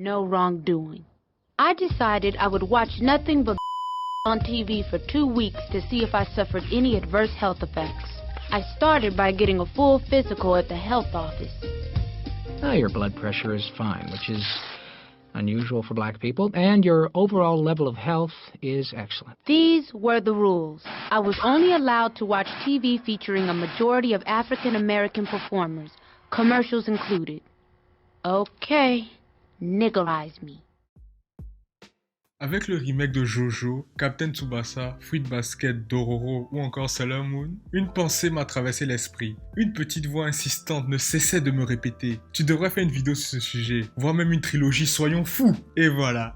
no wrongdoing. I decided I would watch nothing but on TV for 2 weeks to see if I suffered any adverse health effects. I started by getting a full physical at the health office. Your blood pressure is fine, which is unusual for black people, and your overall level of health is excellent. These were the rules. I was only allowed to watch TV featuring a majority of African American performers, commercials included. Okay, niggerize me. Avec le remake de Jojo, Captain Tsubasa, Fruit Basket, Dororo ou encore Sailor Moon, une pensée m'a traversé l'esprit. Une petite voix insistante ne cessait de me répéter « Tu devrais faire une vidéo sur ce sujet, voire même une trilogie, soyons fous !» Et voilà.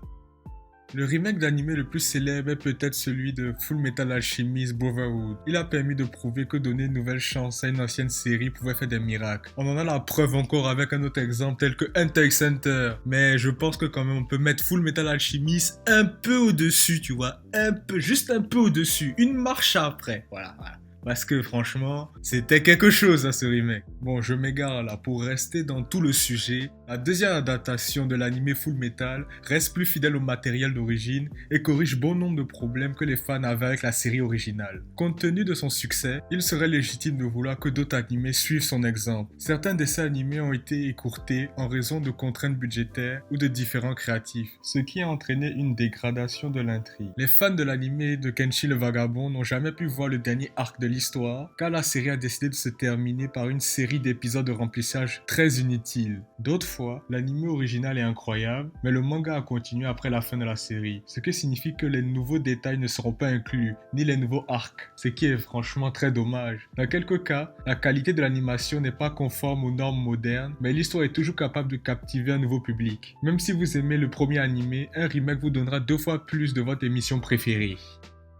Le remake d'anime le plus célèbre est peut-être celui de Full Metal Alchemist Brotherhood. Il a permis de prouver que donner une nouvelle chance à une ancienne série pouvait faire des miracles. On en a la preuve encore avec un autre exemple tel que Hunter x Hunter. Mais je pense que quand même on peut mettre Full Metal Alchemist un peu au-dessus, tu vois. Un peu, juste un peu au-dessus. Une marche après. Voilà. Parce que franchement, c'était quelque chose à ce remake. Bon, je m'égare là. Pour rester dans tout le sujet, la deuxième adaptation de l'anime Full Metal reste plus fidèle au matériel d'origine et corrige bon nombre de problèmes que les fans avaient avec la série originale. Compte tenu de son succès, il serait légitime de vouloir que d'autres animés suivent son exemple. Certains dessins animés ont été écourtés en raison de contraintes budgétaires ou de différents créatifs, ce qui a entraîné une dégradation de l'intrigue. Les fans de l'anime de Kenshi le Vagabond n'ont jamais pu voir le dernier arc de l'histoire, car la série a décidé de se terminer par une série d'épisodes de remplissage très inutiles. D'autres fois, l'anime original est incroyable, mais le manga a continué après la fin de la série, ce qui signifie que les nouveaux détails ne seront pas inclus, ni les nouveaux arcs, ce qui est franchement très dommage. Dans quelques cas, la qualité de l'animation n'est pas conforme aux normes modernes, mais l'histoire est toujours capable de captiver un nouveau public. Même si vous aimez le premier anime, un remake vous donnera 2 fois plus de votre émission préférée.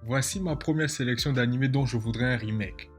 Voici ma première sélection d'animés dont je voudrais un remake.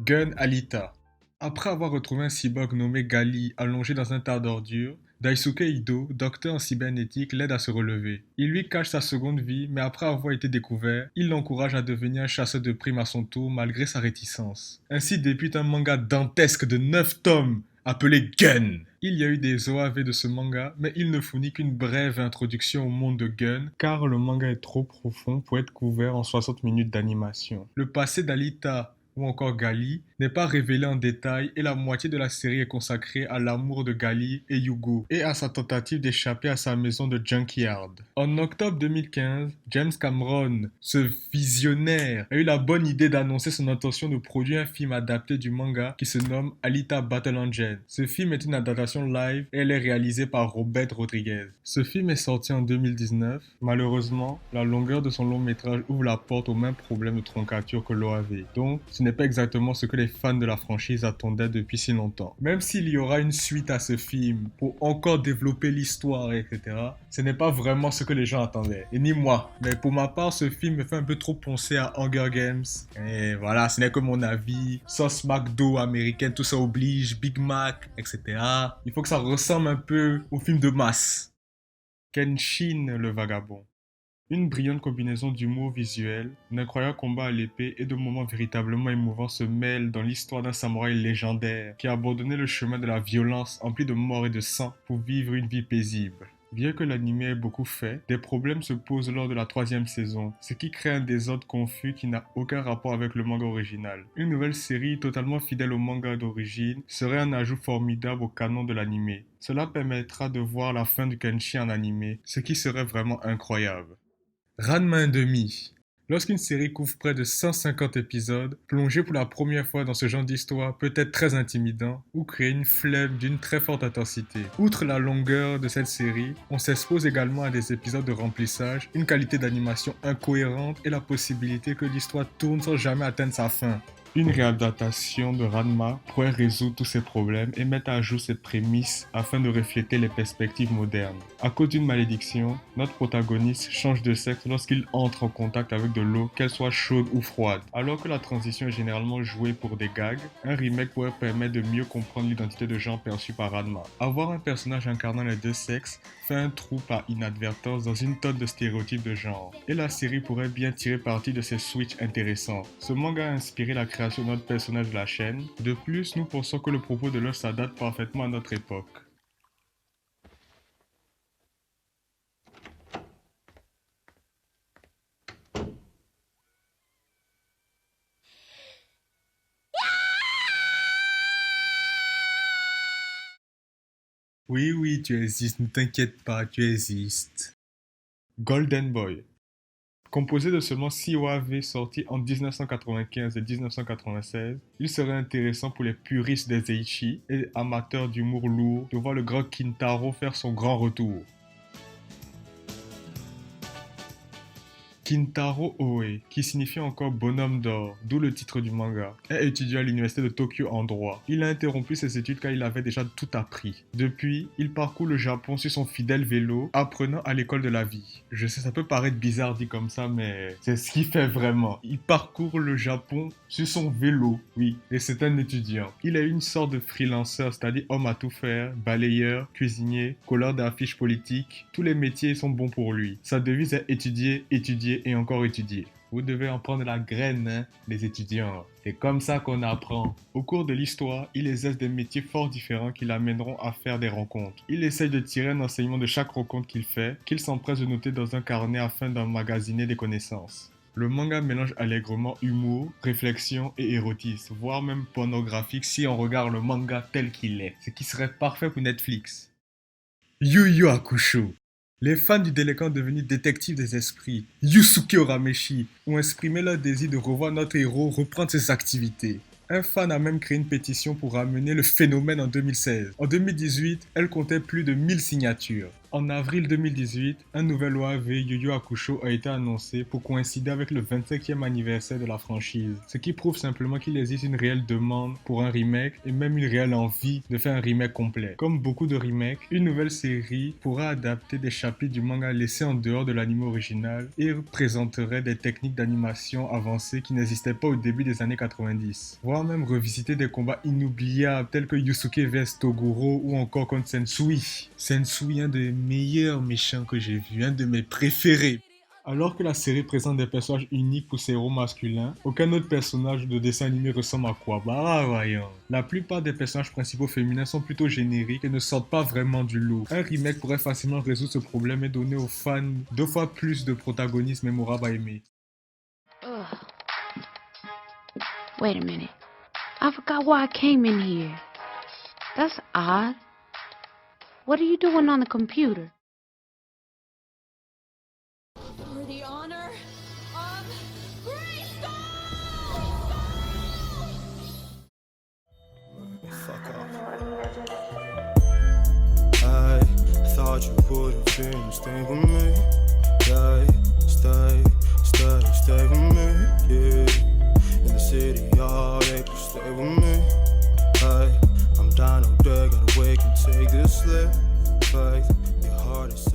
Gun Alita. Après avoir retrouvé un cyborg nommé Gali allongé dans un tas d'ordures, Daisuke Ido, docteur en cybernétique, l'aide à se relever. Il lui cache sa seconde vie, mais après avoir été découvert, il l'encourage à devenir un chasseur de primes à son tour malgré sa réticence. Ainsi débute un manga dantesque de 9 tomes appelé Gun. Il y a eu des OAV de ce manga, mais il ne fournit qu'une brève introduction au monde de Gun, car le manga est trop profond pour être couvert en 60 minutes d'animation. Le passé d'Alita ou encore Gali n'est pas révélé en détail et la moitié de la série est consacrée à l'amour de Gali et Yugo et à sa tentative d'échapper à sa maison de Junkyard. En octobre 2015, James Cameron, ce visionnaire, a eu la bonne idée d'annoncer son intention de produire un film adapté du manga qui se nomme Alita Battle Angel. Ce film est une adaptation live et elle est réalisée par Robert Rodriguez. Ce film est sorti en 2019. Malheureusement, la longueur de son long métrage ouvre la porte au même problème de troncature que l'OAV. Donc, ce n'est pas exactement ce que les fans de la franchise attendaient depuis si longtemps. Même s'il y aura une suite à ce film pour encore développer l'histoire, etc., ce n'est pas vraiment ce que les gens attendaient. Et ni moi. Mais pour ma part, ce film me fait un peu trop penser à Hunger Games. Et voilà, ce n'est que mon avis. Sauce McDo américaine, tout ça oblige, Big Mac, etc. Il faut que ça ressemble un peu au film de masse. Kenshin le Vagabond. Une brillante combinaison d'humour visuel, d'incroyables combats à l'épée et de moments véritablement émouvants se mêlent dans l'histoire d'un samouraï légendaire qui a abandonné le chemin de la violence empli de mort et de sang pour vivre une vie paisible. Bien que l'anime ait beaucoup fait, des problèmes se posent lors de la 3e saison, ce qui crée un désordre confus qui n'a aucun rapport avec le manga original. Une nouvelle série totalement fidèle au manga d'origine serait un ajout formidable au canon de l'anime. Cela permettra de voir la fin du Kenshin en anime, ce qui serait vraiment incroyable. Ranma 1/2. Lorsqu'une série couvre près de 150 épisodes, plonger pour la première fois dans ce genre d'histoire peut être très intimidant ou créer une flemme d'une très forte intensité. Outre la longueur de cette série, on s'expose également à des épisodes de remplissage, une qualité d'animation incohérente et la possibilité que l'histoire tourne sans jamais atteindre sa fin. Une réadaptation de Ranma pourrait résoudre tous ces problèmes et mettre à jour cette prémisse afin de refléter les perspectives modernes. À cause d'une malédiction, notre protagoniste change de sexe lorsqu'il entre en contact avec de l'eau, qu'elle soit chaude ou froide. Alors que la transition est généralement jouée pour des gags, un remake pourrait permettre de mieux comprendre l'identité de genre perçue par Ranma. Avoir un personnage incarnant les deux sexes fait un trou par inadvertance dans une tonne de stéréotypes de genre. Et la série pourrait bien tirer parti de ces switches intéressants. Ce manga a inspiré la création de notre personnage de la chaîne. De plus, nous pensons que le propos de l'œuvre s'adapte parfaitement à notre époque. Oui, oui, tu existes, ne t'inquiète pas, tu existes. Golden Boy. Composé de seulement 6 OAV sortis en 1995 et 1996, il serait intéressant pour les puristes des Eichi et amateurs d'humour lourd de voir le grand Kintaro faire son grand retour. Kintaro Oe, qui signifie encore bonhomme d'or, d'où le titre du manga, est étudiant à l'université de Tokyo en droit. Il a interrompu ses études car il avait déjà tout appris. Depuis, il parcourt le Japon sur son fidèle vélo, apprenant à l'école de la vie. Je sais, ça peut paraître bizarre dit comme ça, mais c'est ce qu'il fait vraiment. Il parcourt le Japon sur son vélo, oui, et c'est un étudiant. Il est une sorte de freelancer, c'est-à-dire homme à tout faire, balayeur, cuisinier, colleur d'affiches politiques. Tous les métiers sont bons pour lui. Sa devise est étudier, étudier et encore étudier. Vous devez en prendre la graine, hein, les étudiants. C'est comme ça qu'on apprend. Au cours de l'histoire, il exerce des métiers fort différents qui l'amèneront à faire des rencontres. Il essaye de tirer un enseignement de chaque rencontre qu'il fait, qu'il s'empresse de noter dans un carnet afin d'emmagasiner des connaissances. Le manga mélange allègrement humour, réflexion et érotisme, voire même pornographique si on regarde le manga tel qu'il est, ce qui serait parfait pour Netflix. Yu Yu Hakusho. Les fans du délinquant devenu détective des esprits, Yusuke Urameshi, ont exprimé leur désir de revoir notre héros reprendre ses activités. Un fan a même créé une pétition pour ramener le phénomène en 2016. En 2018, elle comptait plus de 1000 signatures. En avril 2018, un nouvel OAV Yu Yu Hakusho a été annoncé pour coïncider avec le 25e anniversaire de la franchise, ce qui prouve simplement qu'il existe une réelle demande pour un remake et même une réelle envie de faire un remake complet. Comme beaucoup de remakes, une nouvelle série pourra adapter des chapitres du manga laissés en dehors de l'anime original et présenterait des techniques d'animation avancées qui n'existaient pas au début des années 90, voire même revisiter des combats inoubliables tels que Yusuke vs Toguro ou encore contre Sensui. Sensui, un des meilleurs méchants que j'ai vu, un de mes préférés. Alors que la série présente des personnages uniques pour ses héros masculins, aucun autre personnage de dessin animé ressemble à quoi. Bah voyons. La plupart des personnages principaux féminins sont plutôt génériques et ne sortent pas vraiment du lot. Un remake pourrait facilement résoudre ce problème et donner aux fans 2 fois plus de protagonistes mémorables à aimer. Ugh. Wait a minute. I forgot why I came in here. That's odd. What are you doing on the computer? For the honor of Greystone! Fuck off. I thought you would've been stay with me. Stay with me, yeah. In the city all day, just stay with me. I'm down all day, gotta wake and take this slip. Faith, your heart is